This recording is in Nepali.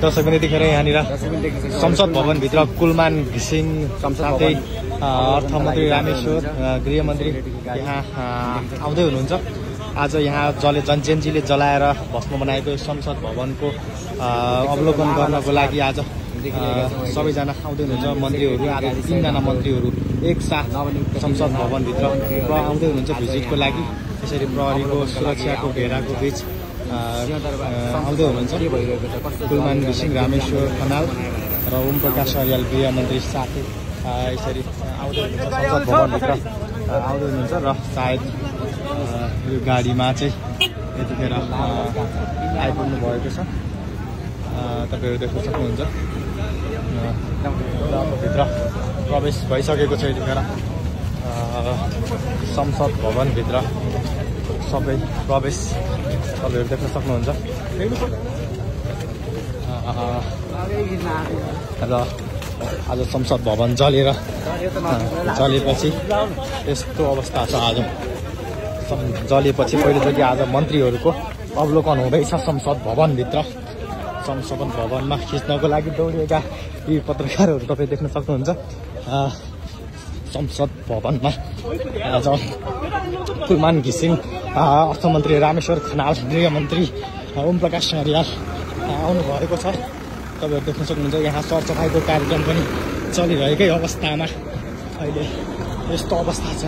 दर्शकले देखेर यहाँनिर संसद भवनभित्र कुलमान घिसिङ साथै अर्थमन्त्री रामेश्वर गृहमन्त्री यहाँ आउँदै हुनुहुन्छ। आज यहाँ जनजेनजीले जलाएर भस्म बनाएको संसद भवनको अवलोकन गर्नको लागि आज सबैजना आउँदै हुनुहुन्छ। मन्त्रीहरू आज 3 जना मन्त्रीहरू एकसाथ संसद भवनभित्र आउँदै हुनुहुन्छ भिजिटको लागि। त्यसरी प्रहरीको सुरक्षाको घेराको बीच आउँदै हुनुहुन्छ। कुलमान घिसिङ, रामेश्वर खनाल र ओम प्रकाश अर्याल गृहमन्त्री साथै यसरी आउँदै हुनुहुन्छ संसद भवनभित्र आउँदै हुनुहुन्छ र सायद यो गाडीमा चाहिँ यतिखेर आइपुग्नु भएको छ। तपाईहरु देख्न सक्नुहुन्छ भित्र प्रवेश भइसकेको छ। यतिखेर संसद भवनभित्र सबै प्रवेश तपाईहरु देख्न सक्नुहुन्छ र आज संसद भवन जलेपछि यस्तो अवस्था छ। आज जलेपछि पहिलोचोटि आज मन्त्रीहरूको अवलोकन हुँदैछ संसद भवनभित्र। संसद भवनमा खिच्नको लागि दौडिएका यी पत्रकारहरू तपाईँ देख्न सक्नुहुन्छ। संसद भवनमा आज कुलमान घिसिङ, अर्थमन्त्री रामेश्वर खनाल, गृहमन्त्री ओम प्रकाश अर्याल आउनु भएको छ। तपाईहरु देख्न सक्नुहुन्छ यहाँ सरसफाइको कार्यक्रम पनि चलिरहेकै अवस्थामा अहिले यस्तो अवस्था छ।